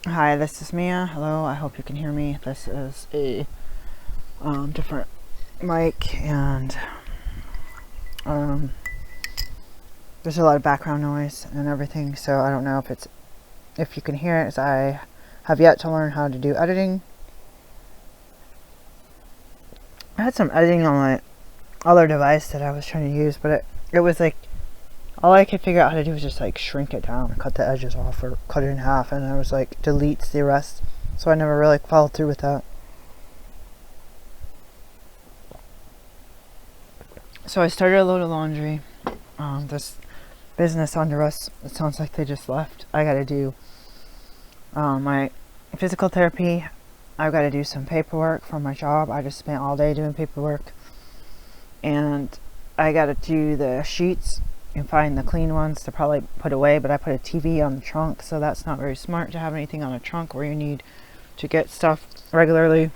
Hi, this is Mia. Hello, I hope you can hear me. This is a different mic, and there's a lot of background noise and everything, so I don't know if you can hear it, as I have yet to learn how to do editing. I had some editing on my other device that I was trying to use, but it was like all I could figure out how to do was just like shrink it down, cut the edges off, or cut it in half, and I was like deletes the rest. So I never really followed through with that. So I started a load of laundry. This business under us, it sounds like they just left. I gotta do my physical therapy. I've got to do some paperwork for my job. I just spent all day doing paperwork. And I got to do the sheets and find the clean ones to probably put away, but I put a TV on the trunk, so that's not very smart to have anything on a trunk where you need to get stuff regularly.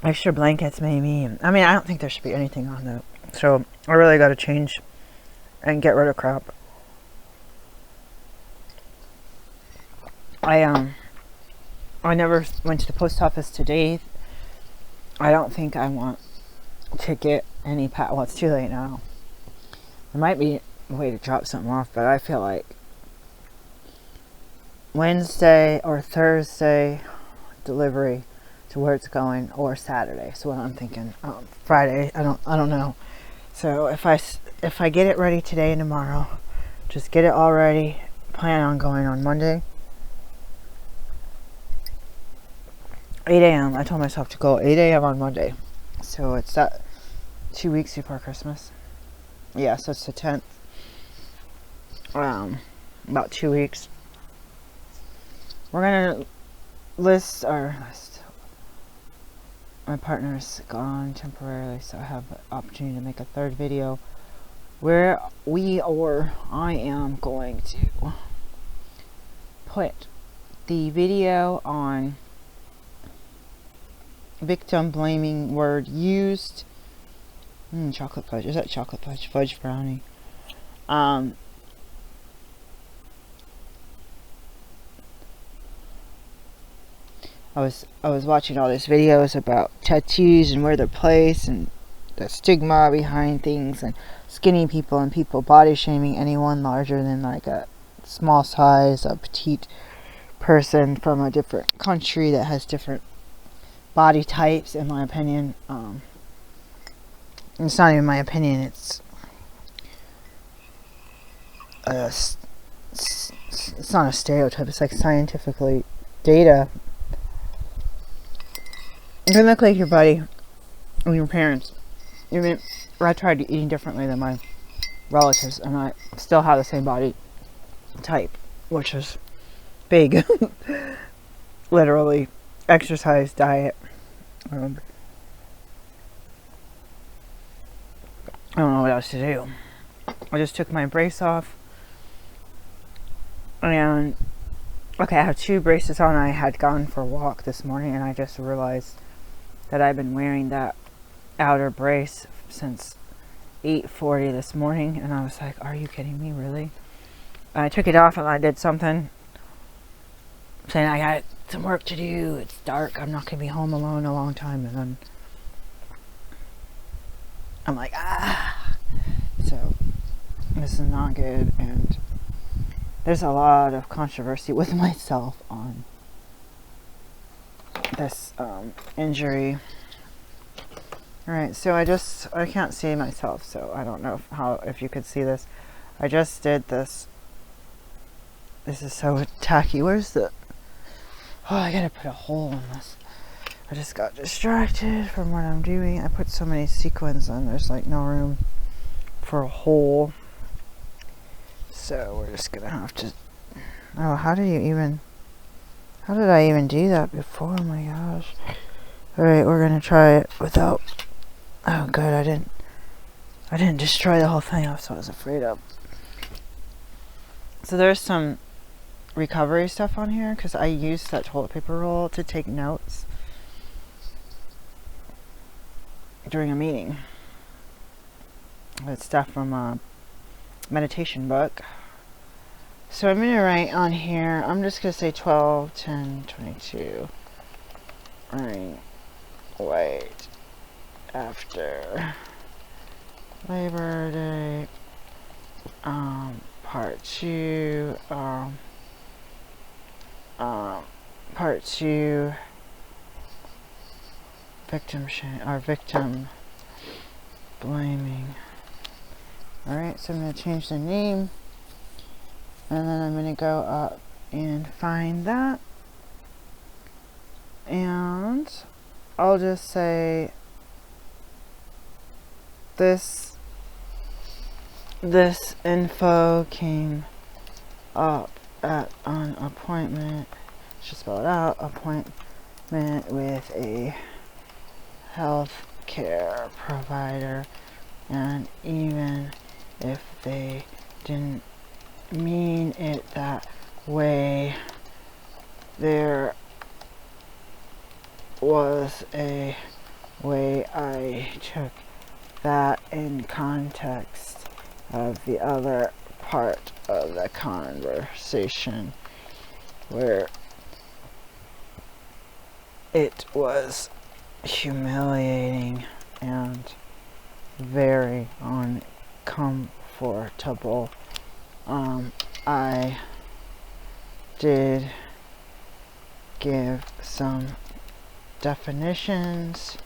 Extra blankets, maybe. I mean, I don't think there should be anything on that. So I really got to change and get rid of crap. I never went to the post office today. I don't think I want to get any well, it's too late now. There might be a way to drop something off, but I feel like Wednesday or Thursday delivery to where it's going, or Saturday. So what I'm thinking, Friday. I don't know. So if I get it ready today and tomorrow, just get it all ready. Plan on going on Monday. 8 a.m. I told myself to go 8 a.m. on Monday. So it's that 2 weeks before Christmas. Yeah, so it's the 10th. About 2 weeks. We're gonna list. My partner's gone temporarily, so I have the opportunity to make a third video where I am going to put the video on victim blaming word used. Chocolate fudge. Is that chocolate fudge? Fudge brownie. I was watching all these videos about tattoos and where they're placed and the stigma behind things, and skinny people and people body shaming anyone larger than like a small size, a petite person from a different country that has different body types, in my opinion. It's not even my opinion, it's not a stereotype, it's like scientifically data. You can look like your body and your parents. I tried eating differently than my relatives, and I still have the same body type, which is big. Literally, exercise, diet. I don't know what else to do. I just took my brace off, and okay, I have 2 braces on. I had gone for a walk this morning, and I just realized that I've been wearing that outer brace since 8:40 this morning, and I was like, are you kidding me, really? And I took it off and I did something saying I got some work to do, it's dark, I'm not gonna be home alone a long time, and then I'm like, so this is not good. And there's a lot of controversy with myself on this injury. Alright, so I can't see myself, so I don't know if you could see this. I just did this. This is so tacky. Where's the... Oh, I gotta put a hole in this. I just got distracted from what I'm doing. I put so many sequins on, there's like no room for a hole. So we're just gonna have to... Oh, how did I even do that before? Oh my gosh. Alright, we're gonna try it without... Oh good, I didn't destroy the whole thing. That's what I was afraid of. So there's some recovery stuff on here, because I used that toilet paper roll to take notes during a meeting. It's stuff from a meditation book. so I'm going to write on here, I'm just going to say 12/10/22. Right. Wait. After Labor Day. Part 2. Part 2. Victim shame, or victim blaming. Alright, so I'm going to change the name. And then I'm going to go up and find that. And I'll just say this info came up at an appointment, just spell it out, appointment with a health care provider, and even if they didn't mean it that way, there was a way I took that in context of the other part of the conversation where it was humiliating and very uncomfortable. I did give some definitions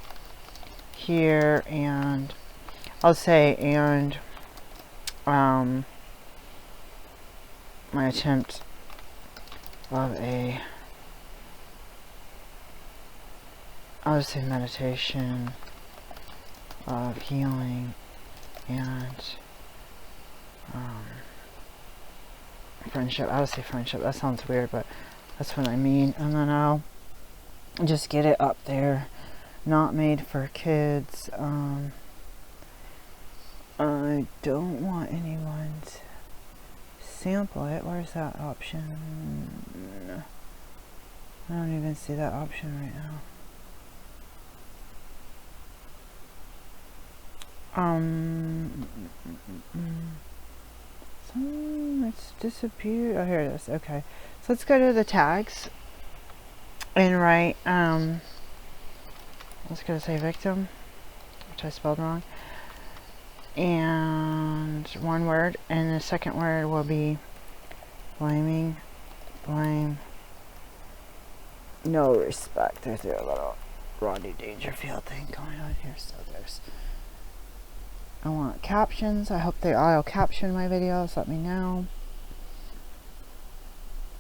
here, and I'll say, and my attempt of I'll say meditation of healing and friendship. I would say friendship. That sounds weird, but that's what I mean. And then I'll just get it up there. Not made for kids. I don't want anyone to sample it. Where's that option? I don't even see that option right now. It's disappeared. Oh, here it is. Okay, so let's go to the tags and write. Let's go to say victim, which I spelled wrong, and one word, and the second word will be blaming, blame, no respect. There's a little Rodney Dangerfield thing going on here. So I want captions. I hope they auto caption my videos. Let me know.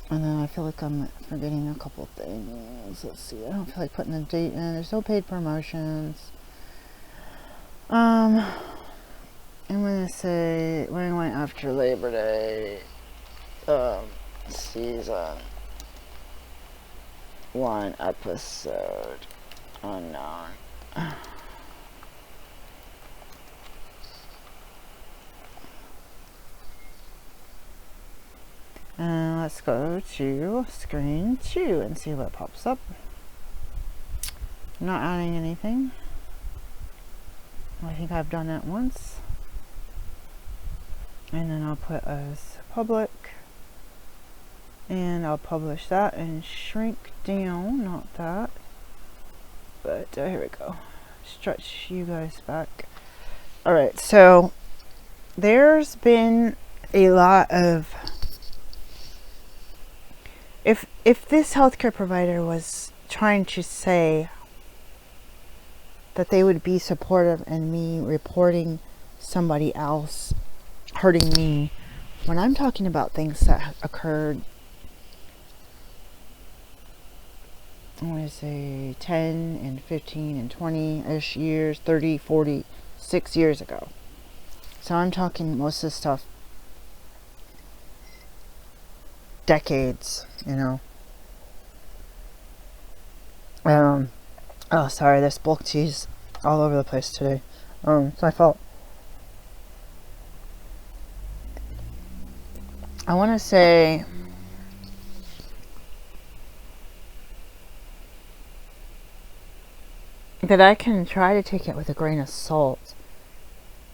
And then I feel like I'm forgetting a couple things. Let's see. I don't feel like putting the date in. There's no paid promotions. I'm gonna say when I went after Labor Day, season 1, episode unknown. And let's go to screen 2 and see what pops up. I'm not adding anything. I think I've done that once. And then I'll put as public. And I'll publish that and shrink down, not that. But here we go. Stretch you guys back. Alright, so there's been a lot of... If this healthcare provider was trying to say that they would be supportive in me reporting somebody else hurting me, when I'm talking about things that occurred, I want to say 10 and 15 and 20-ish years, 30, 46 years ago. So I'm talking most of the stuff decades, you know. Oh, sorry, there's bulk teas all over the place today. It's my fault. I want to say that I can try to take it with a grain of salt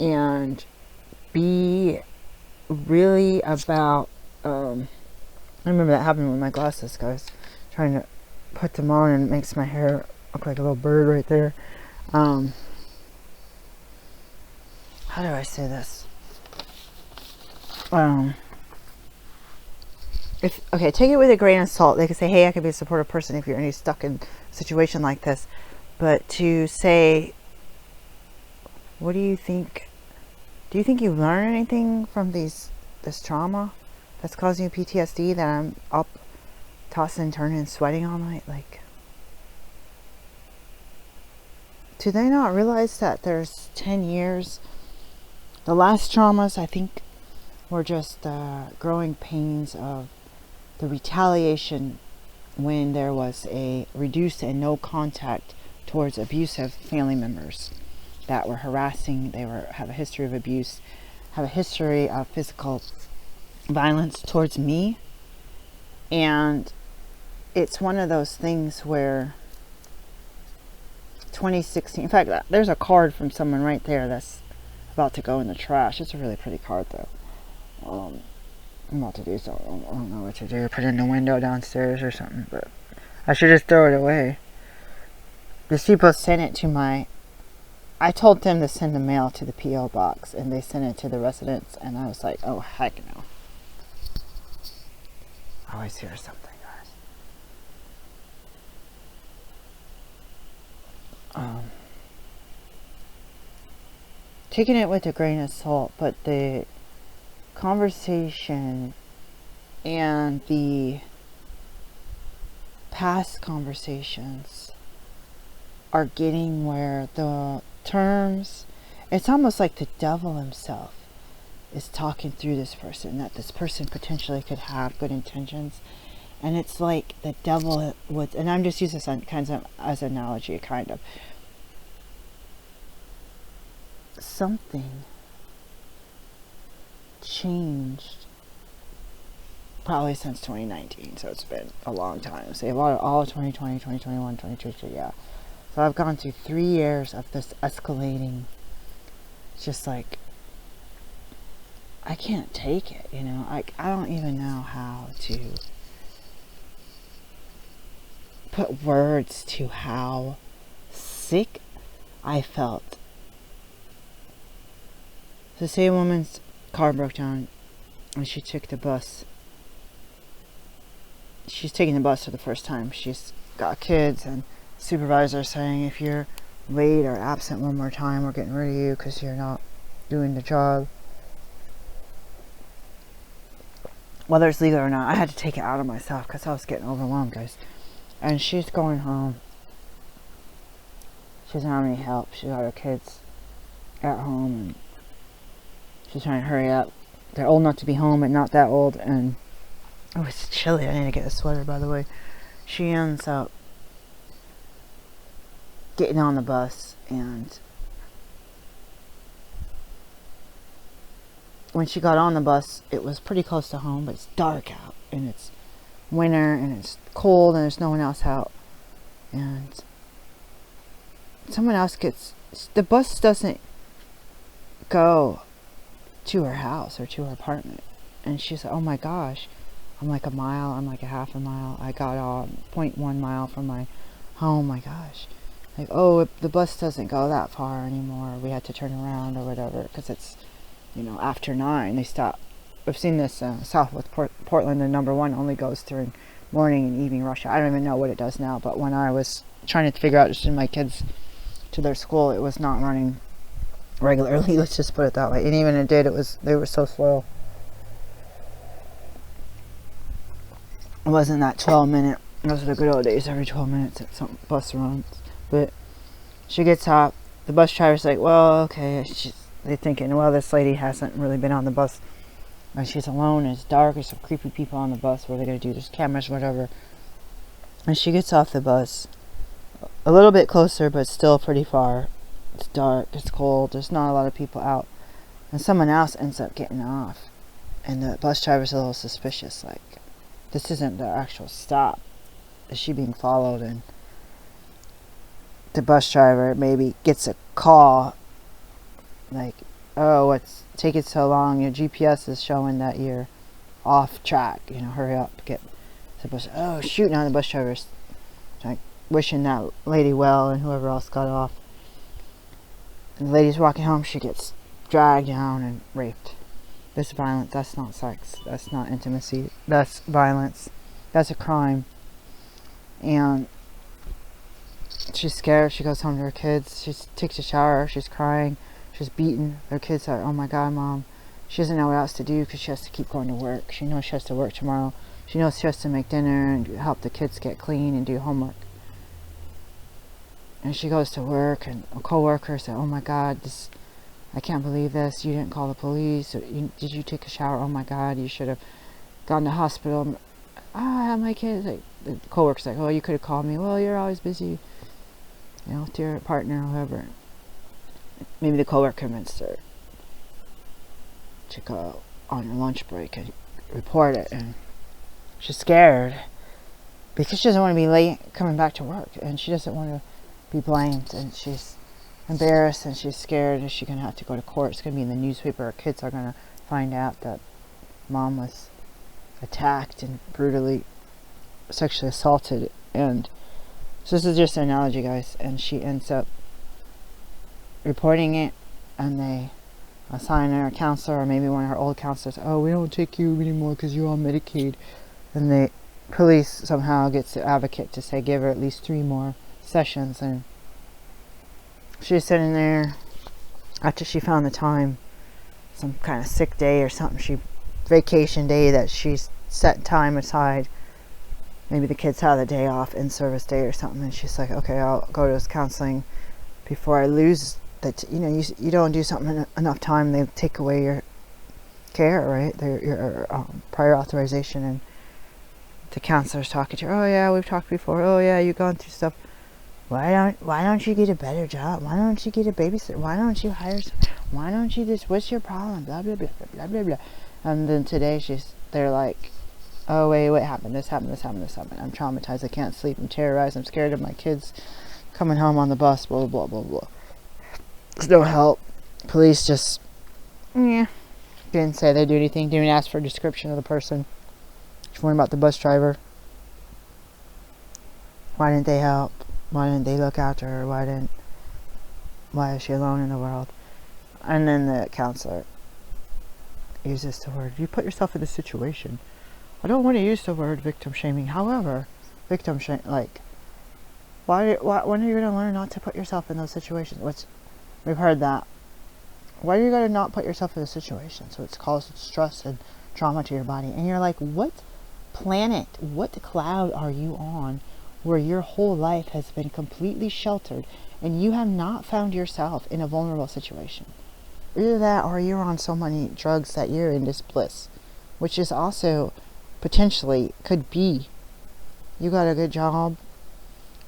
and be really about I remember that happened with my glasses, guys. Trying to put them on and it makes my hair look like a little bird right there. How do I say this? Take it with a grain of salt. They could say, hey, I could be a supportive person if you're stuck in a situation like this. But to say, what do you think? Do you think you learn anything from this trauma that's causing you PTSD, that I'm up, tossing, turning, sweating all night? Like, do they not realize that there's 10 years? The last traumas, I think, were just growing pains of the retaliation when there was a reduced and no contact towards abusive family members that were harassing. They have a history of abuse, have a history of physical violence towards me. And it's one of those things where 2016, in fact, there's a card from someone right there that's about to go in the trash. It's a really pretty card though. I'm about to do something. I don't know what to do. Put it in the window downstairs or something, but I should just throw it away. These people sent it to I told them to send the mail to the P.O. box, and they sent it to the residence, and I was like, oh, heck no. I always hear something, guys. Taking it with a grain of salt, but the conversation and the past conversations are getting where the terms, it's almost like the devil himself is talking through this person, that this person potentially could have good intentions. And it's like the devil would, and I'm just using this kind of as an analogy, kind of. Something changed probably since 2019, so it's been a long time. Say all of 2020, 2021, 2022, yeah. So I've gone through 3 years of this escalating, just like, I can't take it, you know. I don't even know how to put words to how sick I felt. So say a woman's car broke down and she took the bus. She's taking the bus for the first time. She's got kids, and supervisor saying, if you're late or absent one more time, we're getting rid of you because you're not doing the job. Whether it's legal or not, I had to take it out of myself because I was getting overwhelmed, guys. And she's going home. She doesn't have any help. She's got her kids at home, and she's trying to hurry up. They're old enough to be home, but not that old. And oh, it's chilly. I need to get a sweater, by the way. She ends up getting on the bus, and when she got on the bus, it was pretty close to home, but it's dark out, and it's winter, and it's cold, and there's no one else out. And someone else the bus doesn't go to her house or to her apartment. And she's like, oh my gosh, I'm like a mile, I'm like a half a mile. I got 0.1 mile from my home. My gosh. Like, oh, the bus doesn't go that far anymore. We had to turn around or whatever, because it's, after 9 they stop. We've seen this Southwest Portland, the number 1 only goes during morning and evening rush hour. I don't even know what it does now, but when I was trying to figure out to send my kids to their school, it was not running regularly. Let's just put it that way. And even it did, they were so slow. It wasn't that 12-minute. Those are the good old days. Every 12 minutes, some bus runs. But she gets off. The bus driver's like, well, okay. They're thinking, well, this lady hasn't really been on the bus. And she's alone. It's dark. There's some creepy people on the bus. What are they going to do? There's cameras, whatever. And she gets off the bus. A little bit closer, but still pretty far. It's dark. It's cold. There's not a lot of people out. And someone else ends up getting off. And the bus driver's a little suspicious. Like, this isn't the actual stop. Is she being followed? And the bus driver maybe gets a call. Like, oh, what's taking so long? Your GPS is showing that you're off track. Hurry up, get to the bus. Oh shoot! Now the bus driver's like wishing that lady well, and whoever else got off. And the lady's walking home. She gets dragged down and raped. This violence. That's not sex. That's not intimacy. That's violence. That's a crime. And she's scared. She goes home to her kids. She takes a shower. She's crying. She's beaten. Her kids are, oh my God, Mom. She doesn't know what else to do because she has to keep going to work. She knows she has to work tomorrow. She knows she has to make dinner and help the kids get clean and do homework. And she goes to work, and a co-worker said, oh my God, I can't believe this. You didn't call the police. Did you take a shower? Oh my God, you should have gone to the hospital. I have my kids. The co-worker's like, oh, you could have called me. Well, you're always busy, with your partner or whoever. Maybe the co-worker convinced her to go on her lunch break and report it. And she's scared because she doesn't want to be late coming back to work, and she doesn't want to be blamed, and she's embarrassed, and she's scared. Is she going to have to go to court? It's going to be in the newspaper. Her kids are going to find out that Mom was attacked and brutally sexually assaulted. And so this is just an analogy, guys. And she ends up reporting it, and they assign her a counselor, or maybe one of her old counselors. Oh, we don't take you anymore because you're on Medicaid. And the police somehow gets the advocate to say give her at least 3 more sessions. And she's sitting there after she found the time, some kind of sick day or something, vacation day that she's set time aside. Maybe the kids have the day off, in service day or something, and she's like, okay, I'll go to this counseling before I lose that. You don't do something enough time, they take away your care, right? Your prior authorization. And the counselor's talking to her. Oh yeah, we've talked before. Oh yeah, you've gone through stuff. Why don't you get a better job? Why don't you get a babysitter? Why don't you hire why don't you just, what's your problem? Blah blah blah blah blah blah. And then today they're like, oh wait, what happened? This happened. I'm traumatized. I can't sleep. I'm terrorized. I'm scared of my kids coming home on the bus. Blah blah blah blah. There's no help. Police just didn't say they do anything. Didn't ask for a description of the person. Just wondering about the bus driver. Why didn't they help? Why didn't they look after her? Why is she alone in the world? And then the counselor uses the word, you put yourself in the situation. I don't want to use the word victim shaming. However, victim shame, like, when are you going to learn not to put yourself in those situations? We've heard that. Why are you going to not put yourself in a situation? So it's caused stress and trauma to your body. And you're like, what planet, what cloud are you on where your whole life has been completely sheltered and you have not found yourself in a vulnerable situation? Either that, or you're on so many drugs that you're in this bliss, which is also potentially could be. You got a good job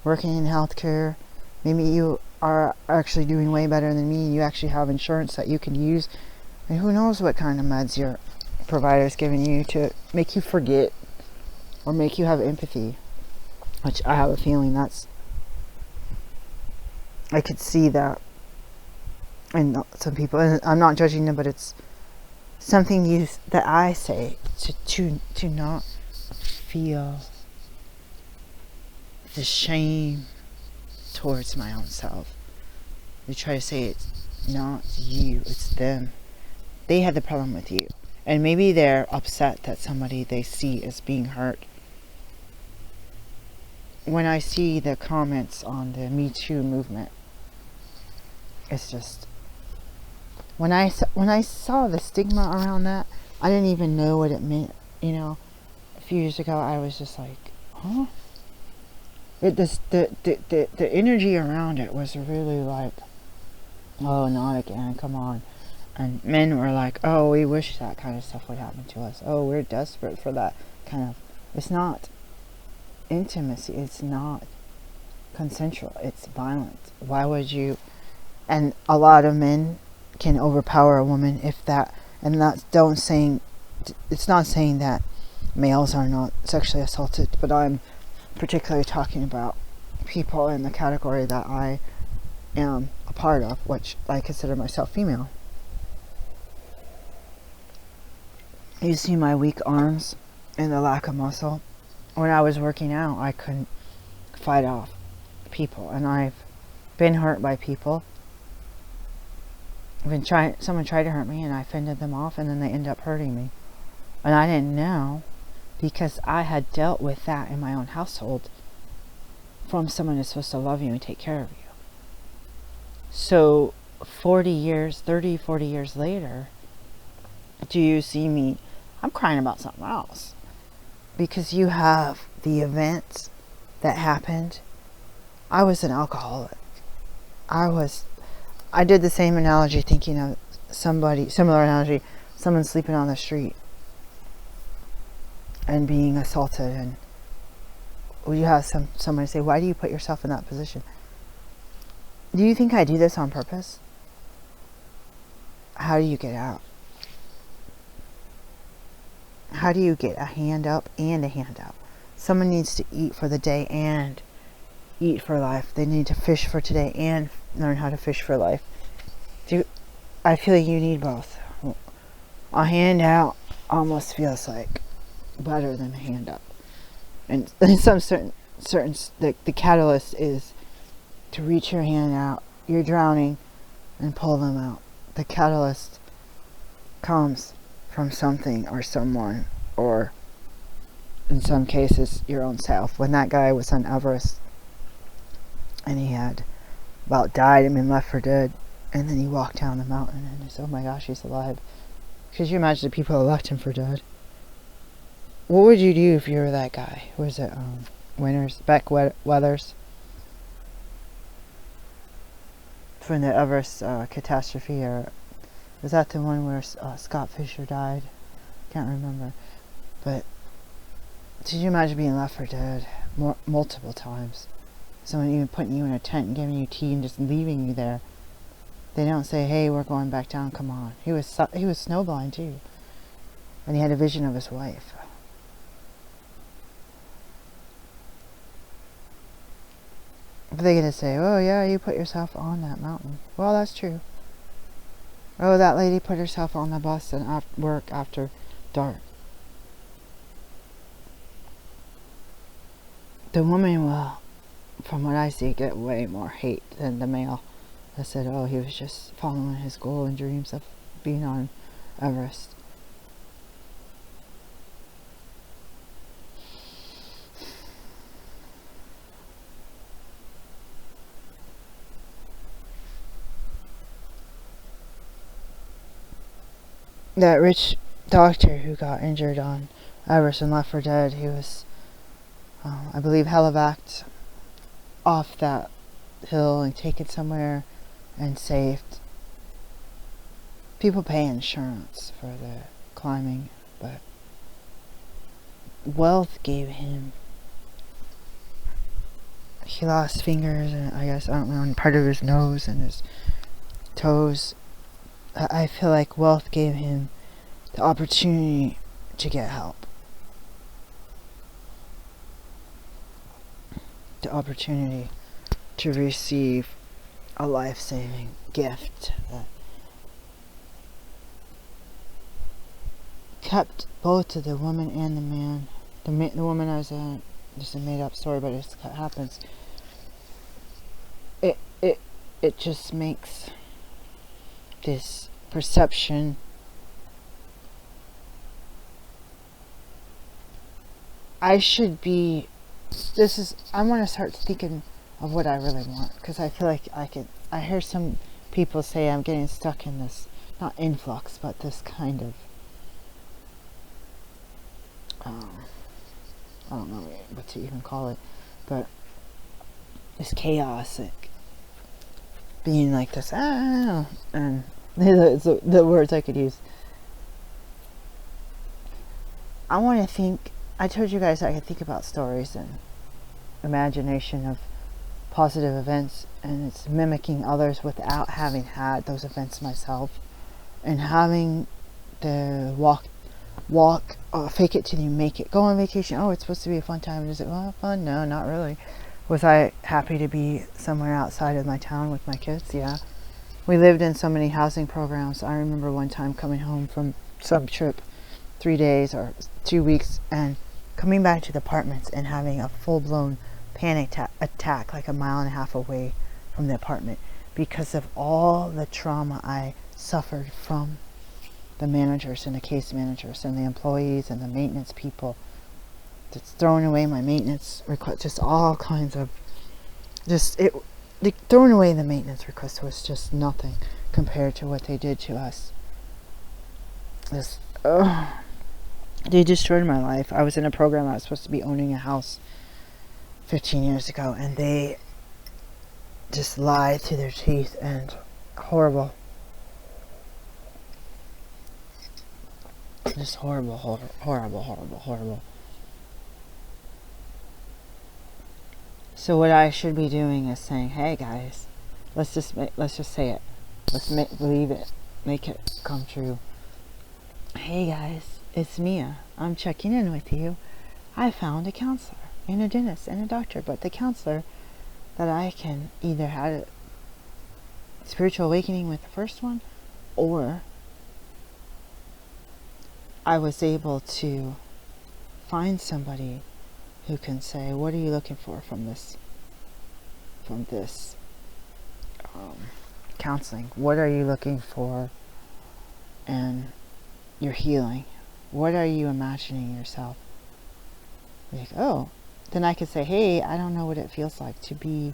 working in healthcare. Maybe you are actually doing way better than me. You actually have insurance that you can use. And who knows what kind of meds your provider's giving you to make you forget or make you have empathy. Which I have a feeling I could see that in some people. And I'm not judging them, but it's something that I say to not feel the shame towards my own self. You try to say it's not you, it's them. They had the problem with you. And maybe they're upset that somebody they see is being hurt. When I see the comments on the Me Too movement, it's just, when I saw the stigma around that, I didn't even know what it meant. A few years ago, I was just like, huh? The energy around it was really like, oh, not again, come on. And men were like, oh, we wish that kind of stuff would happen to us. Oh, we're desperate for that kind of, it's not intimacy, it's not consensual, it's violent. Why would you? And a lot of men can overpower a woman if that, and it's not saying that males are not sexually assaulted, but I'm particularly talking about people in the category that I am a part of, which I consider myself female. You see my weak arms and the lack of muscle. When I was working out, I couldn't fight off people, and I've been hurt by people. Someone tried to hurt me, and I fended them off, and then they end up hurting me. And I didn't know, because I had dealt with that in my own household from someone who's supposed to love you and take care of you. So 40 years later, do you see me? I'm crying about something else. Because you have the events that happened. I was an alcoholic. I did the same analogy, thinking of similar analogy, someone sleeping on the street and being assaulted, and you have somebody say, why do you put yourself in that position? Do you think I do this on purpose? How do you get out? How do you get a hand up and a hand out? Someone needs to eat for the day and eat for life. They need to fish for today and learn how to fish for life. I feel like you need both. A hand out almost feels like better than a hand up. And some certain the catalyst is to reach your hand out. You're drowning and pull them out. The catalyst comes from something or someone, or in some cases your own self. When that guy was on Everest and he had about died and been left for dead, and then he walked down the mountain and he said, oh my gosh, he's alive. Could you imagine the people who left him for dead? What would you do if you were that guy? Who was it? Beck Weathers from the Everest catastrophe, or was that the one where Scott Fisher died? Can't remember. But could you imagine being left for dead multiple times? Someone even putting you in a tent and giving you tea and just leaving you there. They don't say, hey, we're going back down, come on. He was snowblind too. And he had a vision of his wife. What are they going to say? Oh yeah, you put yourself on that mountain. Well, that's true. Oh, that lady put herself on the bus and work after dark. The woman will, from what I see, get way more hate than the male. I said, oh, he was just following his goal and dreams of being on Everest. That rich doctor who got injured on Everest and left for dead, he was, I believe, helivaced off that hill and taken somewhere and saved. People pay insurance for the climbing, but wealth gave him, he lost fingers and I don't know, and part of his nose and his toes. I feel like wealth gave him the opportunity to get help. The opportunity to receive a life-saving gift that kept both of the woman and the man. The woman was just a made-up story, but it happens. It just makes this perception I want to start thinking of what I really want, because I feel like I hear some people say I'm getting stuck in this, not influx, but this kind of I don't know what to even call it, but this chaos, like being like this, and the words I could use. I want to think, I told you guys I could think about stories and imagination of positive events, and it's mimicking others without having had those events myself, and having the walk fake it till you make it. Go on vacation. Oh, it's supposed to be a fun time. Is it fun? No, not really. Was I happy to be somewhere outside of my town with my kids? Yeah. We lived in so many housing programs. I remember one time coming home from some trip 3 days or 2 weeks, and coming back to the apartments and having a full-blown panic attack like a mile and a half away from the apartment because of all the trauma I suffered from the managers and the case managers and the employees and the maintenance people, just throwing away my maintenance request, just all kinds of, throwing away the maintenance request was just nothing compared to what they did to us. They destroyed my life. I was in a program, I was supposed to be owning a house 15 years ago, and they just lied through their teeth, and horrible. Just horrible. So what I should be doing is saying, hey guys, let's just say it. Let's believe it. Make it come true. Hey guys, it's Mia. I'm checking in with you. I found a counselor and a dentist and a doctor, but the counselor that I can either had a spiritual awakening with the first one, or I was able to find somebody who can say, what are you looking for from this counseling? What are you looking for in your healing? What are you imagining yourself? Like, oh, then I could say, hey, I don't know what it feels like to be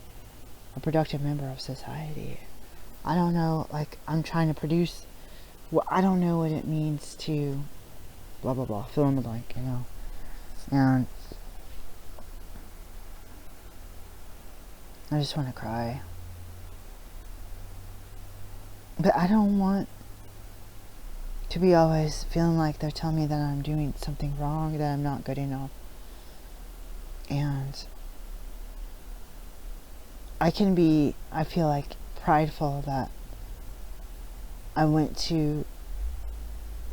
a productive member of society. I don't know, like, I'm trying to produce, I don't know what it means to blah blah blah, fill in the blank, you know. And I just want to cry. But I don't want to be always feeling like they're telling me that I'm doing something wrong, that I'm not good enough. And I feel like prideful that I went to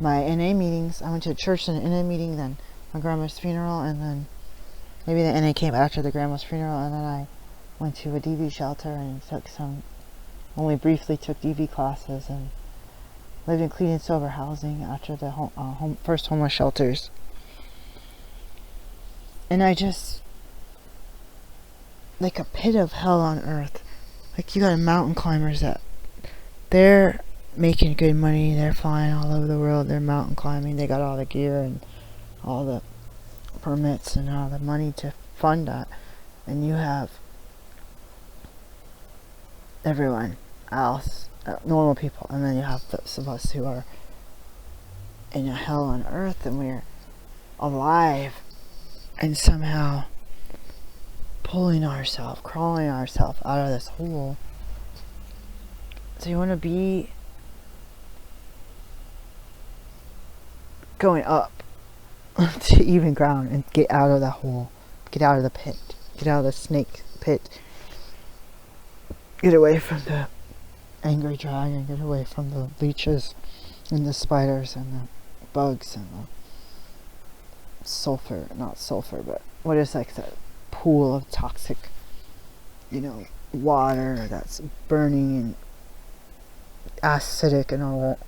my NA meetings. I went to church and an NA meeting, then my grandma's funeral, and then maybe the NA came after the grandma's funeral, and then I went to a DV shelter and only briefly took DV classes, and lived in clean and sober housing after the first homeless shelters. And I just, like a pit of hell on earth. Like, you got mountain climbers that they're making good money, they're flying all over the world, they're mountain climbing, they got all the gear and all the permits and all the money to fund that. And you have everyone else, normal people, and then you have those of us who are in a hell on earth, and we're alive and somehow crawling ourselves out of this hole. So you want to be going up to even ground and get out of the hole, get out of the pit, get out of the snake pit, get away from the angry dragon, get away from the leeches and the spiders and the bugs and the not sulfur, but what is like that pool of toxic, water that's burning and acidic and all that.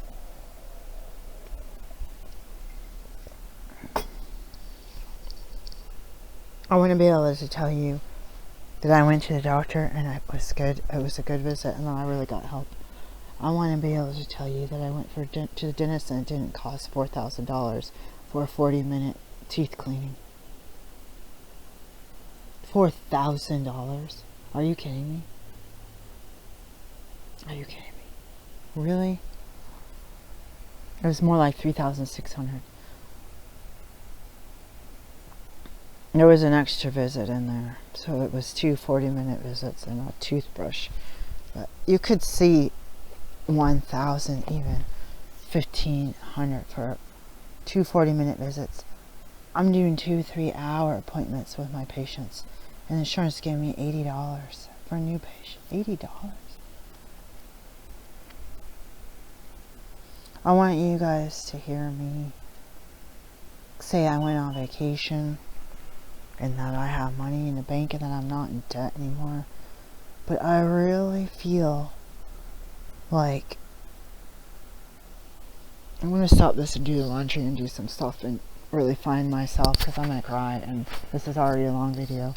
I want to be able to tell you that I went to the doctor and it was good. It was a good visit, and then I really got help. I want to be able to tell you that I went to the dentist and it didn't cost $4,000 for a 40-minute teeth cleaning. $4,000? Are you kidding me? Are you kidding me? Really? It was more like $3,600. There was an extra visit in there, so it was 2 40-minute visits and a toothbrush. But you could see 1,000, even 1,500 for 2 40-minute visits. I'm doing 2-3 hour appointments with my patients, and insurance gave me $80 for a new patient. $80. I want you guys to hear me say I went on vacation and that I have money in the bank and that I'm not in debt anymore. But I really feel like I'm going to stop this and do the laundry and do some stuff and really find myself, because I'm going to cry, and this is already a long video.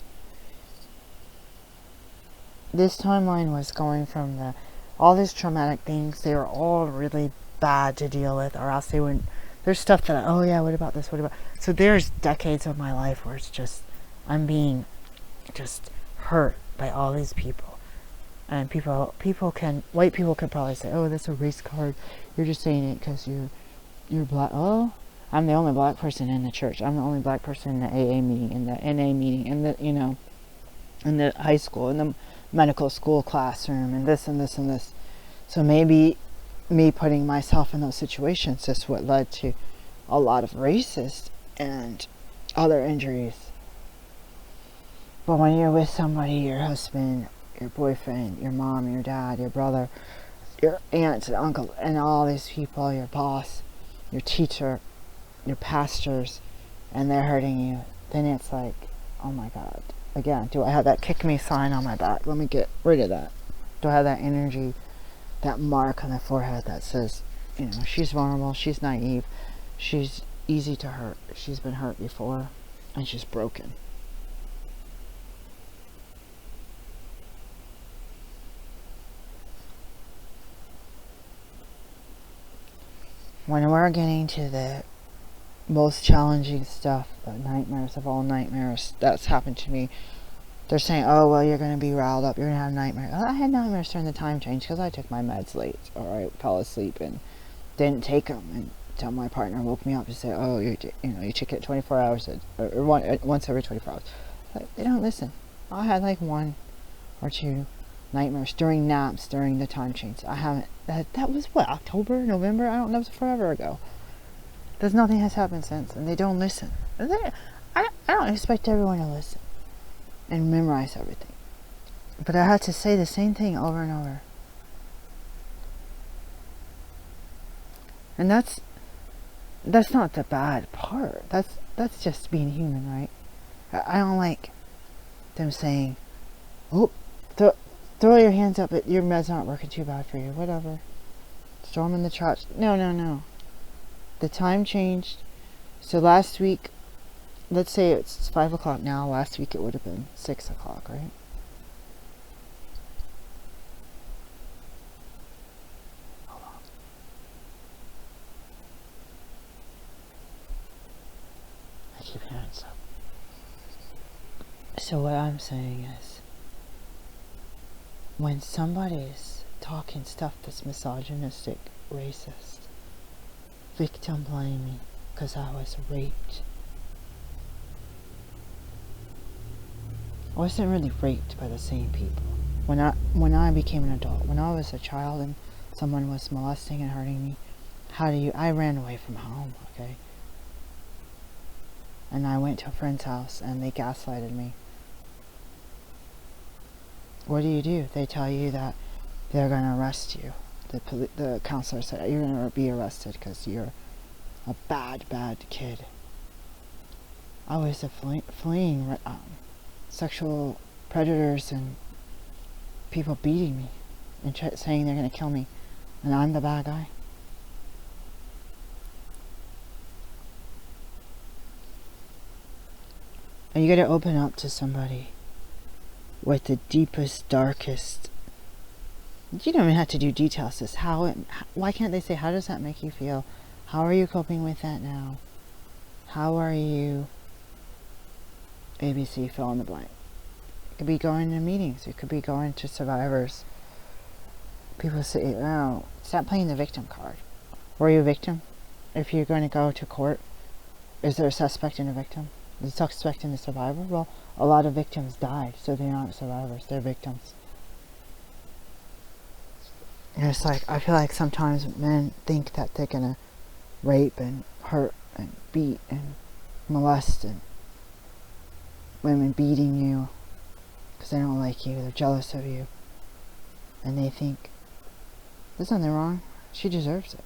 This timeline was going from all these traumatic things. They were all really bad to deal with, or else they wouldn't. There's stuff that, oh yeah, what about this, what about... So there's decades of my life where it's just, I'm being just hurt by all these people. And white people can probably say, oh, that's a race card. You're just saying it because you're black. Oh, I'm the only black person in the church. I'm the only black person in the AA meeting, in the NA meeting, in the, in the high school, in the medical school classroom, and this and this and this. So maybe me putting myself in those situations is what led to a lot of racist and other injuries. But when you're with somebody, your husband, your boyfriend, your mom, your dad, your brother, your aunts and uncles, and all these people, your boss, your teacher, your pastors, and they're hurting you, then it's like, oh my God. Again, do I have that kick me sign on my back? Let me get rid of that. Do I have that energy, that mark on the forehead that says, she's vulnerable, she's naive, she's easy to hurt, she's been hurt before, and she's broken. When we're getting to the most challenging stuff, the nightmares of all nightmares, that's happened to me. They're saying, oh, well, you're going to be riled up, you're going to have nightmares. Well, I had nightmares during the time change because I took my meds late, or I fell asleep and didn't take them until my partner woke me up and said, oh, you take it 24 hours, or once every 24 hours. Like, they don't listen. I had like 1 or 2 nightmares during naps during the time change. I haven't, that was what, October, November? I don't know, it was forever ago. There's nothing has happened since, and they don't listen. I don't expect everyone to listen and memorize everything. But I had to say the same thing over and over. And that's not the bad part. That's just being human, right? I don't like them saying, oh, throw your hands up, your meds aren't working too bad for you, whatever. Throw them in the trash. No. The time changed. So last week, let's say it's 5 o'clock now. Last week it would have been 6 o'clock, right? Hold on. I keep hearing stuff. So what I'm saying is, when somebody's talking stuff that's misogynistic, racist, victim blaming because I was raped. I wasn't really raped by the same people. When I became an adult, when I was a child and someone was molesting and hurting me, I ran away from home, okay? And I went to a friend's house and they gaslighted me. What do? They tell you that they're going to arrest you. The counselor said, you're going to be arrested because you're a bad kid. I was fleeing sexual predators and people beating me and saying they're going to kill me, and I'm the bad guy. And you got to open up to somebody with the deepest, darkest. You don't even have to do details. Just why can't they say, how does that make you feel? How are you coping with that now? How are you? ABC, fill in the blank. It could be going to meetings. It could be going to survivors. People say, oh, stop playing the victim card. Were you a victim? If you're going to go to court, is there a suspect and a victim? Is the suspect and the survivor? Well, a lot of victims died, so they're not survivors. They're victims. And it's like, I feel like sometimes men think that they're going to rape and hurt and beat and molest, and women beating you because they don't like you, they're jealous of you, and they think there's nothing wrong, she deserves it.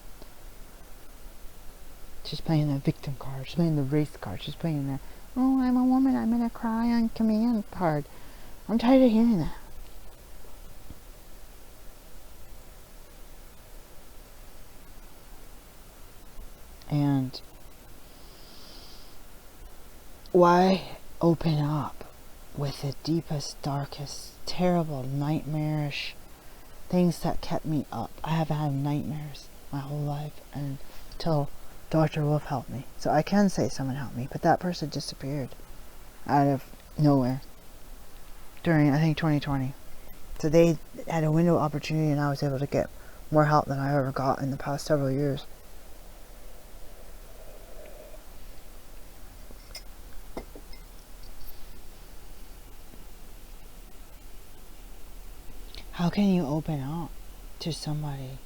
She's playing the victim card, she's playing the race card, she's playing the, oh, I'm a woman, I'm gonna cry on command card. I'm tired of hearing that. And why open up with the deepest, darkest, terrible, nightmarish things that kept me up? I have had nightmares my whole life until Dr. Wolf helped me. So I can say someone helped me, but that person disappeared out of nowhere during, I think, 2020. So they had a window of opportunity, and I was able to get more help than I ever got in the past several years. How can you open up to somebody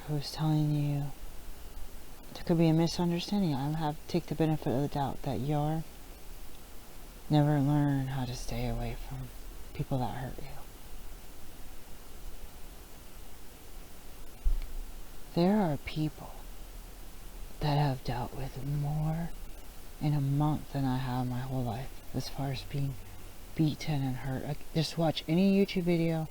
who's telling you there could be a misunderstanding? I take the benefit of the doubt that you're never learn how to stay away from people that hurt you. There are people that have dealt with more in a month than I have my whole life as far as being beaten and hurt. Just watch any YouTube video,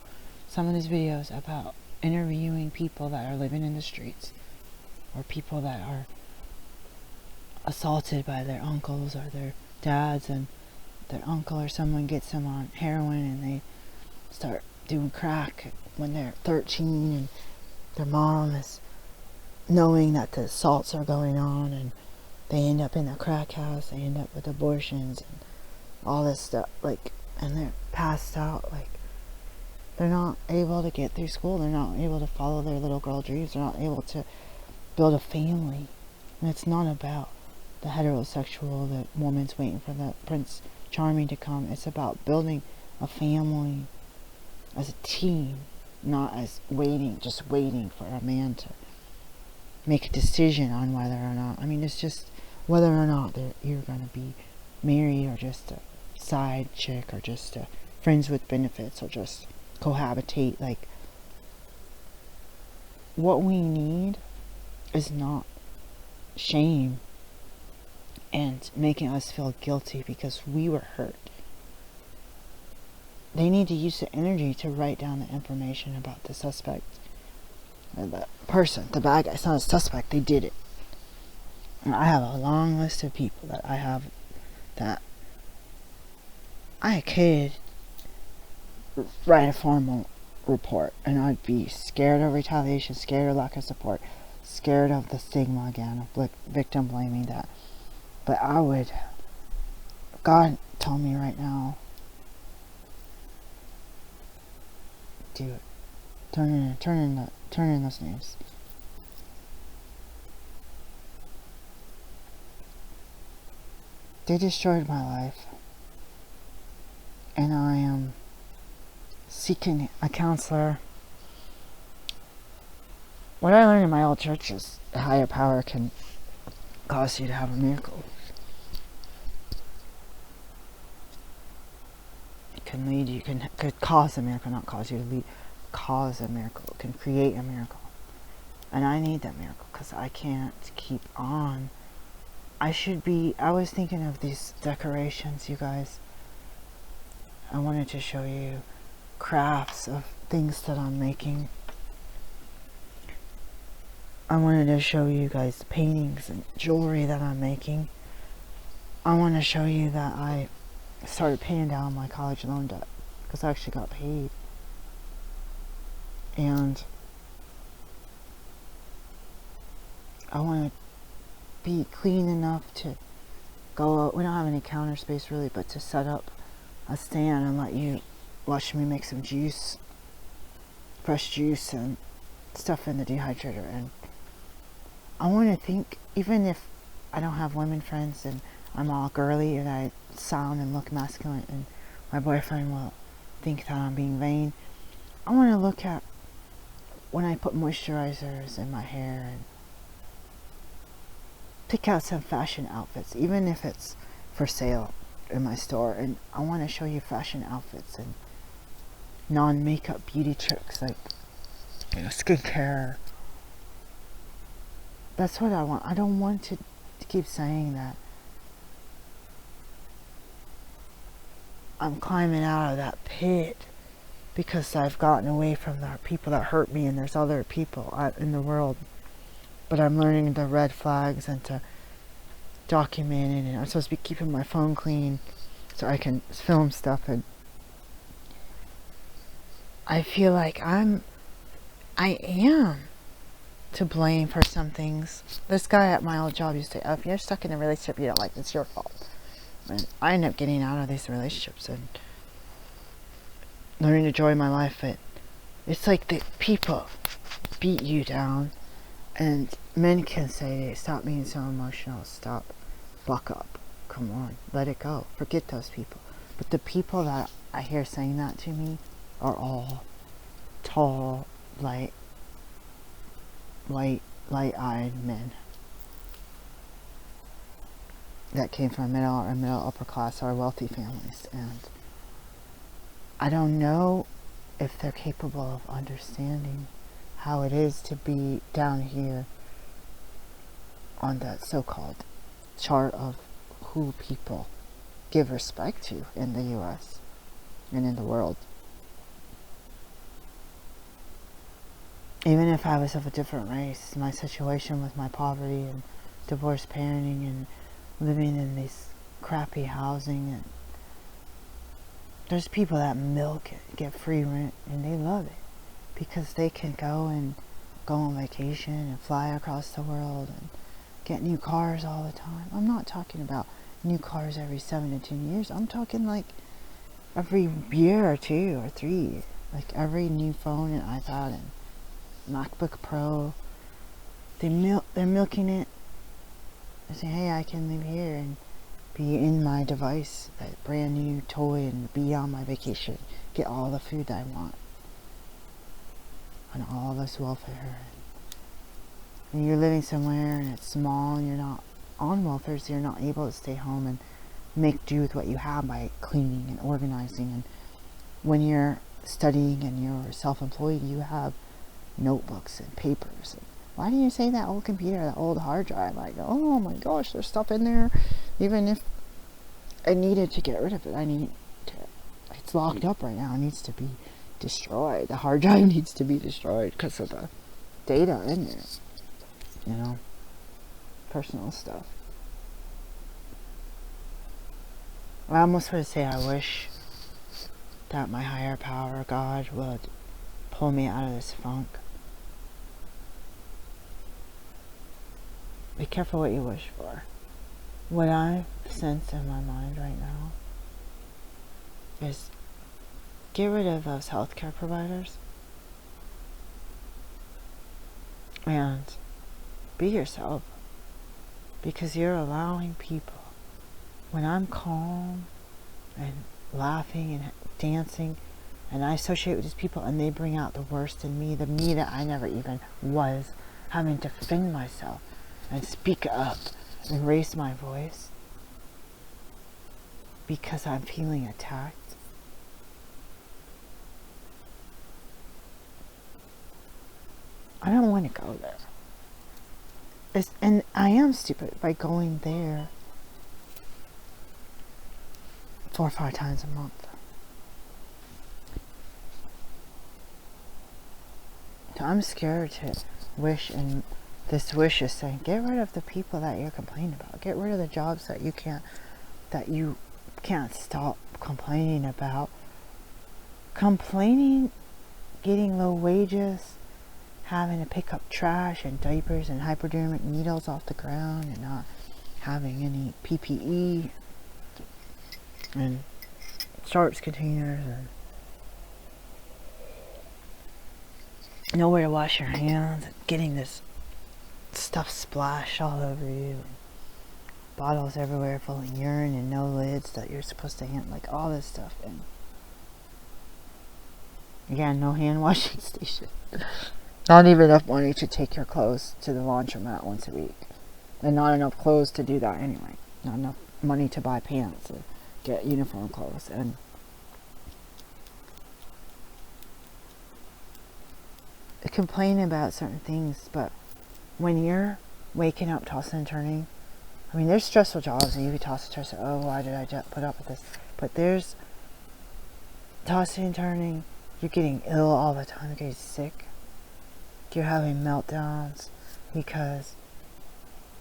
some of these videos about interviewing people that are living in the streets, or people that are assaulted by their uncles or their dads, and their uncle or someone gets them on heroin and they start doing crack when they're 13, and their mom is knowing that the assaults are going on, and they end up in a crack house, they end up with abortions and all this stuff, like, and they're passed out, like, they're not able to get through school, they're not able to follow their little girl dreams, they're not able to build a family. And it's not about the heterosexual, the woman's waiting for the Prince Charming to come. It's about building a family as a team, not as just waiting for a man to make a decision on whether or not, I mean, it's just whether or not you're going to be married, or just a side chick, or just friends with benefits, or just cohabitate. Like, what we need is not shame and making us feel guilty because we were hurt. They need to use the energy to write down the information about the suspect, or the person, the bad guy. It's not a suspect, they did it. And I have a long list of people that I have that I could write a formal report, and I'd be scared of retaliation, scared of lack of support, scared of the stigma again, of victim blaming that. But I would, God told me right now, do it. Turn in those names. They destroyed my life, and I am seeking a counselor. What I learned in my old church is a higher power can cause you to have a miracle. It can lead you, could cause a miracle, not cause you to lead, cause a miracle, it can create a miracle. And I need that miracle because I can't keep on. I was thinking of these decorations, you guys. I wanted to show you crafts of things that I'm making. I wanted to show you guys paintings and jewelry that I'm making. I want to show you that I started paying down my college loan debt because I actually got paid. And I want to be clean enough to go out. We don't have any counter space really, but to set up a stand and let you watch me make some juice, fresh juice and stuff in the dehydrator. And I want to think, even if I don't have women friends and I'm all girly and I sound and look masculine and my boyfriend will think that I'm being vain, I want to look at when I put moisturizers in my hair and pick out some fashion outfits, even if it's for sale in my store. And I want to show you fashion outfits and non-makeup beauty tricks, like, you know, skincare. That's what I want. I don't want to keep saying that I'm climbing out of that pit because I've gotten away from the people that hurt me, and there's other people in the world but I'm learning the red flags and to document it, and I'm supposed to be keeping my phone clean so I can film stuff. And I feel like I am to blame for some things. This guy at my old job used to say, oh, if you're stuck in a relationship you don't like, it's your fault. And I end up getting out of these relationships and learning to enjoy my life. But it's like the people beat you down, and men can say, stop being so emotional, stop, buck up, come on, let it go, forget those people. But the people that I hear saying that to me are all tall, white, light-eyed men that came from middle upper class or wealthy families, and I don't know if they're capable of understanding how it is to be down here on that so-called chart of who people give respect to in the US and in the world. Even if I was of a different race, my situation with my poverty and divorced parenting and living in this crappy housing, and there's people that milk it, get free rent, and they love it because they can go on vacation and fly across the world and get new cars all the time. I'm not talking about new cars every 7 to 10 years. I'm talking like every year or 2 or 3, like every new phone and iPad and MacBook Pro. They're milking it. They say, hey, I can live here and be in my device, that brand new toy, and be on my vacation, get all the food I want, and all this welfare. And you're living somewhere and it's small and you're not on welfare, so you're not able to stay home and make do with what you have by cleaning and organizing. And when you're studying and you're self-employed, you have notebooks and papers. And why do you say that old computer, that old hard drive? Like, oh my gosh, there's stuff in there. Even if I needed to get rid of it, it's locked up right now. It needs to be destroyed. The hard drive needs to be destroyed because of the data in there. You know, personal stuff. I almost would say I wish that my higher power, God, would pull me out of this funk. Be careful what you wish for. What I sense in my mind right now is get rid of those healthcare providers and be yourself, because you're allowing people, when I'm calm and laughing and dancing and I associate with these people and they bring out the worst in me, the me that I never even was, having to defend myself and speak up and raise my voice because I'm feeling attacked. I don't want to go there. And I am stupid by going there 4 or 5 times a month. So I'm scared to wish, and this wish is saying, get rid of the people that you're complaining about. Get rid of the jobs that you can't stop complaining about. Complaining, getting low wages, having to pick up trash and diapers and hypodermic needles off the ground, and not having any PPE and sharps containers and nowhere to wash your hands, and getting this stuff splashed all over you, and bottles everywhere full of urine and no lids that you're supposed to hand, like all this stuff. And again, no hand washing station. Not even enough money to take your clothes to the laundromat once a week, and not enough clothes to do that anyway. Not enough money to buy pants or get uniform clothes. And complain about certain things, but when you're waking up tossing and turning, I mean, there's stressful jobs and you can toss and turn, say, oh, why did I put up with this? But there's tossing and turning, you're getting ill all the time, you're getting sick, you're having meltdowns, because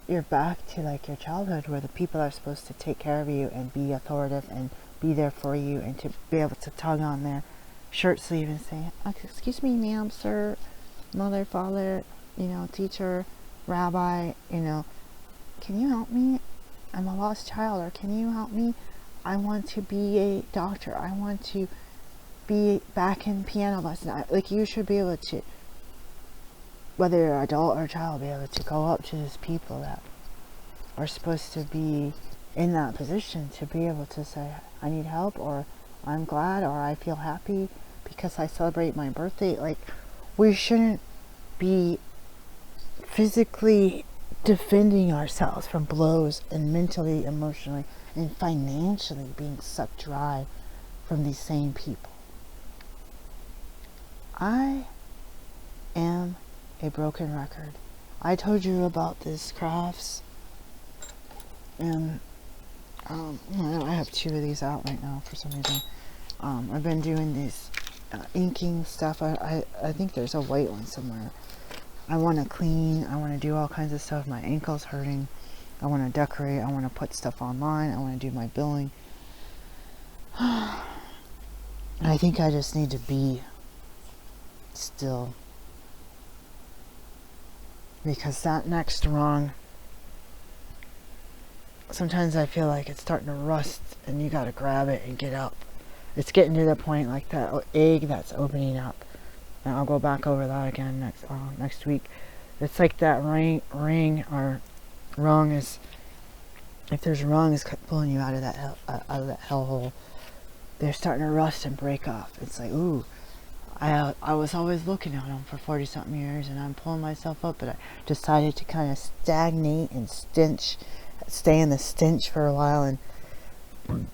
you're back to like your childhood where the people are supposed to take care of you and be authoritative and be there for you and to be able to tug on their shirt sleeve and say, excuse me, ma'am, sir, mother, father, teacher, rabbi, can you help me? I'm a lost child, or can you help me? I want to be a doctor. I want to be back in piano lesson. Like, you should be able to, whether you're an adult or a child, be able to go up to these people that are supposed to be in that position to be able to say, I need help, or I'm glad, or I feel happy because I celebrate my birthday. Like, we shouldn't be physically defending ourselves from blows and mentally, emotionally, and financially being sucked dry from these same people. I am a broken record. I told you about this crafts, and I have 2 of these out right now for some reason. I've been doing these inking stuff. I think there's a white one somewhere. I want to clean. I want to do all kinds of stuff. My ankle's hurting. I want to decorate. I want to put stuff online. I want to do my billing. I think I just need to be still, because that next wrong, sometimes I feel like it's starting to rust and you gotta grab it and get up. It's getting to the point like that egg that's opening up, and I'll go back over that again next week. It's like that ring or rung is, if there's a rung is pulling you out of that hellhole, they're starting to rust and break off. It's like, ooh, I was always looking at them for 40 something years, and I'm pulling myself up, but I decided to kind of stagnate and stay in the stench for a while, and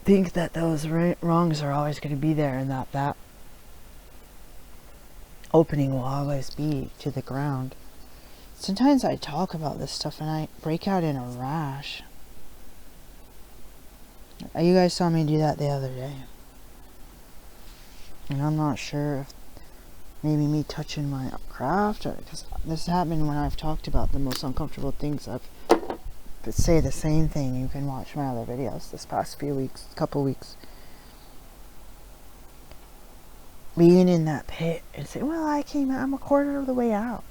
think that those rungs are always going to be there, and that opening will always be to the ground. Sometimes I talk about this stuff and I break out in a rash. You guys saw me do that the other day, and I'm not sure if maybe me touching my craft, or because this happened when I've talked about the most uncomfortable things. I've say the same thing. You can watch my other videos this past couple weeks. Being in that pit and say, well, I'm a quarter of the way out.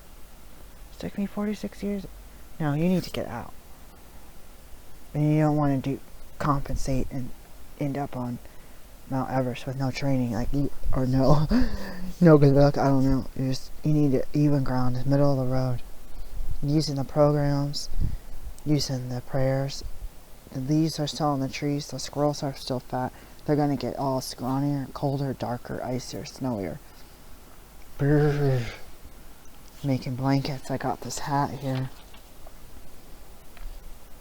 It took me 46 years. No, you need to get out. And you don't want to compensate and end up on Mount Everest with no training, or no good luck. I don't know. You need to even ground, the middle of the road. Using the programs, using the prayers. The leaves are still on the trees. The squirrels are still fat. They're going to get all scrawnier, colder, darker, icier, snowier. Brrr. Making blankets. I got this hat here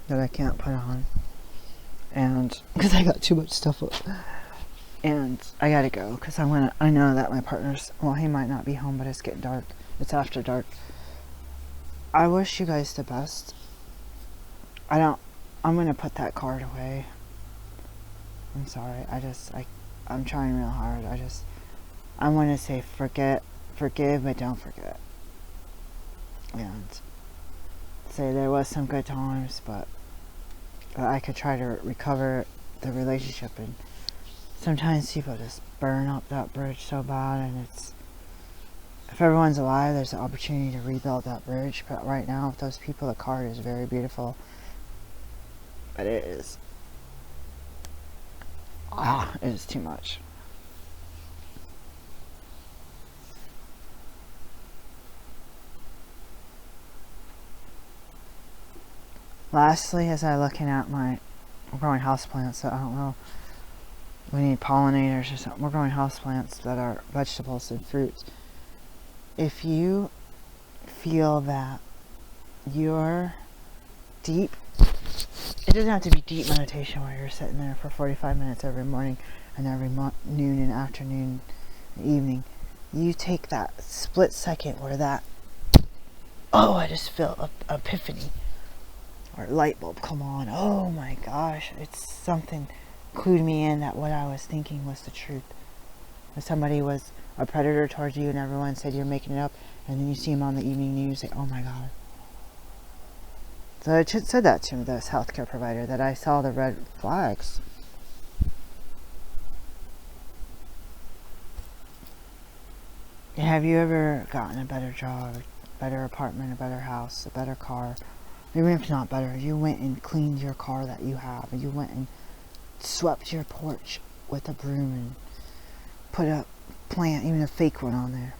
that I can't put on, and because I got too much stuff up. And I gotta go because I know that my partner's, well, he might not be home, but it's getting dark. It's after dark. I wish you guys the best. I'm gonna put that card away. I'm sorry. I'm trying real hard. I want to say forgive, but don't forget. And say there was some good times, but I could try to recover the relationship. And sometimes people just burn up that bridge so bad, and if everyone's alive, there's an opportunity to rebuild that bridge. But right now, with those people, the card is very beautiful. But it is too much. Lastly, as I'm looking at we're growing houseplants, so I don't know, we need pollinators or something. We're growing houseplants that are vegetables and fruits. If you feel that you're deep, it doesn't have to be deep meditation where you're sitting there for 45 minutes every morning and every noon and afternoon and evening. You take that split second where I just feel an epiphany or light bulb come on. Oh my gosh, it's something clued me in that what I was thinking was the truth. If somebody was a predator towards you and everyone said you're making it up, and then you see them on the evening news, say, oh my god, So I said that to this healthcare provider, that I saw the red flags. Have you ever gotten a better job, a better apartment, a better house, a better car? Even if it's not better, you went and cleaned your car that you have, and you went and swept your porch with a broom and put a plant, even a fake one, on there.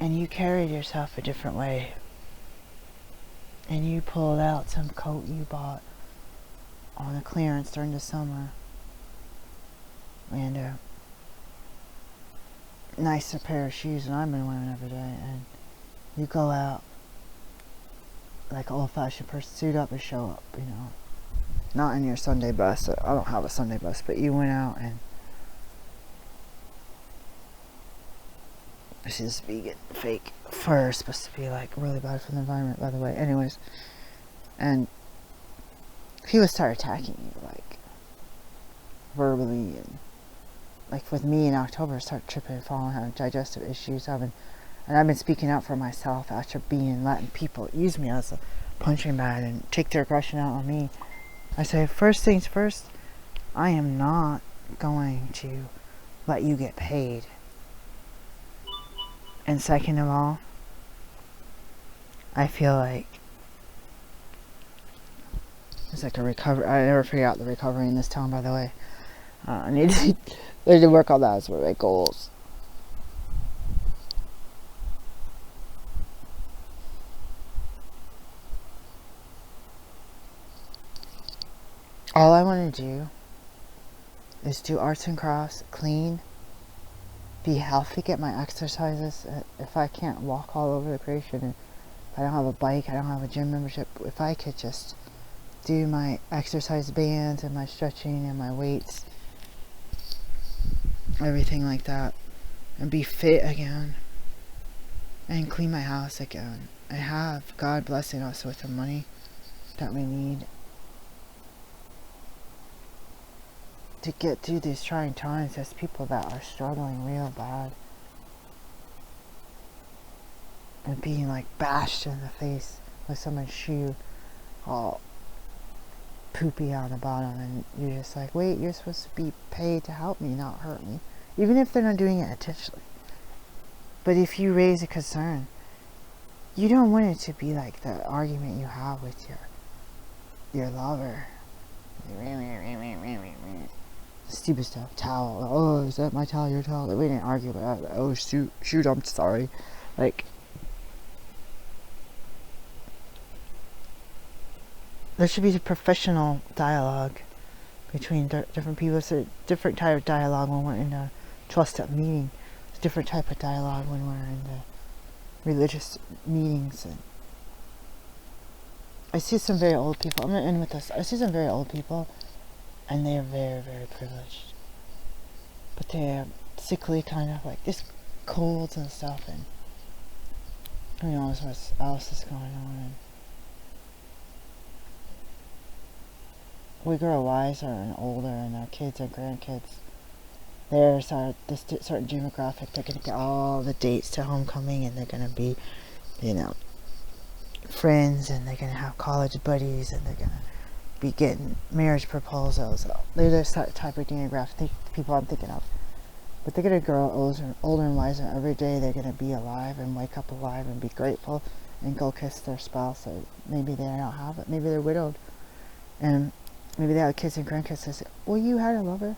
And you carried yourself a different way. And you pulled out some coat you bought on a clearance during the summer. And a nicer pair of shoes than I've been wearing every day. And you go out like an old-fashioned person, suit up and show up, you know. Not in your Sunday best. I don't have a Sunday best, but you went out and this is vegan fake fur, supposed to be like really bad for the environment, by the way. Anyways, and he would start attacking you, like verbally, and like with me in October, I started tripping and falling, having digestive issues, and I've been speaking out for myself after letting people use me as a punching bag and take their aggression out on me. I say, first things first, I am not going to let you get paid. And second of all, I feel like it's like a recovery. I never figured out the recovery in this town, by the way. I need to work on that as one of my goals. All I want to do is do arts and crafts, clean, be healthy, get my exercises. If I can't walk all over the creation, and if I don't have a bike, I don't have a gym membership, if I could just do my exercise bands and my stretching and my weights, everything like that, and be fit again, and clean my house again. I have God blessing us with the money that we need to get through these trying times. There's people that are struggling real bad and being like bashed in the face with someone's shoe all poopy on the bottom, and you're just like, wait, you're supposed to be paid to help me, not hurt me, even if they're not doing it intentionally. But if you raise a concern, you don't want it to be like the argument you have with your lover. Stupid stuff. Towel. Oh, is that my towel? Your towel? We didn't argue about that. Oh, shoot, I'm sorry. Like, there should be a professional dialogue between different people. It's a different type of dialogue when we're in a trust-up meeting. It's a different type of dialogue when we're in the religious meetings. And I see some very old people. I'm going to end with this. I see some very old people, and they are very, very privileged. But they're sickly, kind of like this colds and stuff, and who knows what else is going on. And we grow wiser and older, and our kids and grandkids, there's this certain demographic. They're going to get all the dates to homecoming, and they're going to be, you know, friends, and they're going to have college buddies, and they're going to be getting marriage proposals. They're the type of demographic people I'm thinking of. But they're going to grow older and wiser every day. They're going to be alive and wake up alive and be grateful and go kiss their spouse. Or maybe they don't have it. Maybe they're widowed. And maybe they have kids and grandkids that say, well, you had a lover,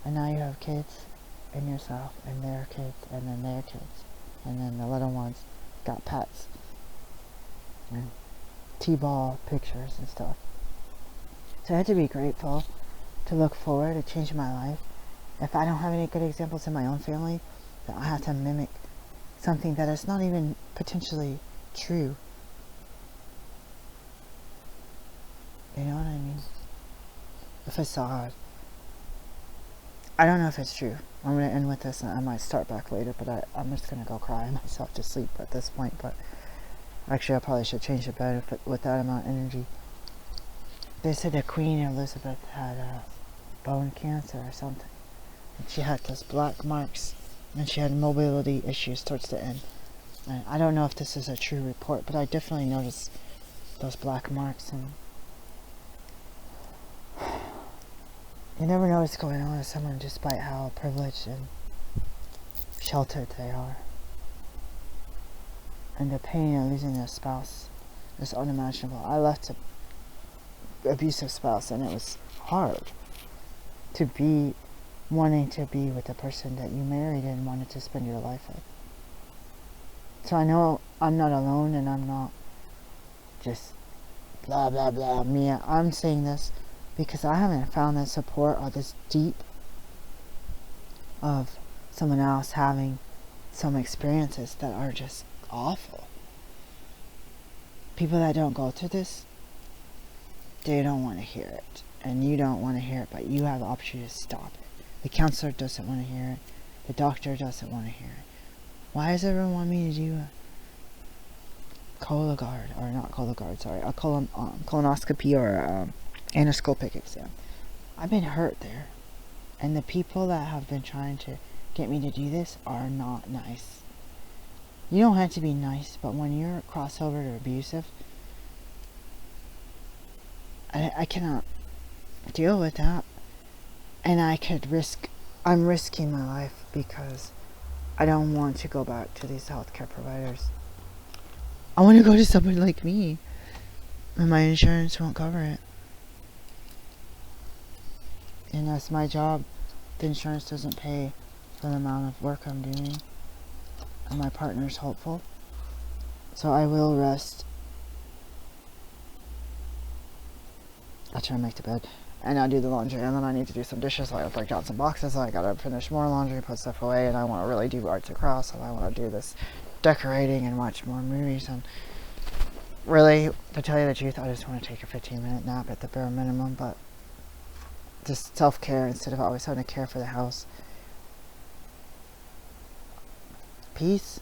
and now you have kids and yourself and their kids and then their kids. And then the little ones got pets and T-ball pictures and stuff. So I had to be grateful, to look forward, to change my life. If I don't have any good examples in my own family, then I have to mimic something that is not even potentially true. You know what I mean? A facade. I don't know if it's true. I'm going to end with this, and I might start back later, but I'm just going to go cry myself to sleep at this point. But actually, I probably should change the bed with that amount of energy. They said that Queen Elizabeth had bone cancer or something. And she had those black marks and she had mobility issues towards the end. And I don't know if this is a true report, but I definitely noticed those black marks, and you never know what's going on with someone despite how privileged and sheltered they are. And the pain of losing a spouse is unimaginable. I left an abusive spouse, and it was hard to be wanting to be with the person that you married and wanted to spend your life with. So I know I'm not alone, and I'm not just blah blah blah me. I'm saying this because I haven't found that support or this deep of someone else having some experiences that are just awful. People that don't go through this, they don't want to hear it, and you don't want to hear it, but you have the opportunity to stop it. The counselor doesn't want to hear it. The doctor doesn't want to hear it. Why does everyone want me to do a Cologuard, or not Cologuard, sorry, a colonoscopy or endoscopic exam? I've been hurt there, and the people that have been trying to get me to do this are not nice. You don't have to be nice, but when you're crossover to abusive, I cannot deal with that. And I'm risking my life because I don't want to go back to these healthcare providers. I want to go to somebody like me, and my insurance won't cover it. And that's my job. The insurance doesn't pay for the amount of work I'm doing, and my partner's hopeful. So I will rest. I'll try to make the bed, and I'll do the laundry, and then I need to do some dishes, so I gotta break down some boxes, so I gotta finish more laundry, put stuff away, and I want to really do arts and crafts, and I want to do this decorating and watch more movies, and really, to tell you the truth, I just want to take a 15-minute nap at the bare minimum, but just self-care instead of always having to care for the house. Peace.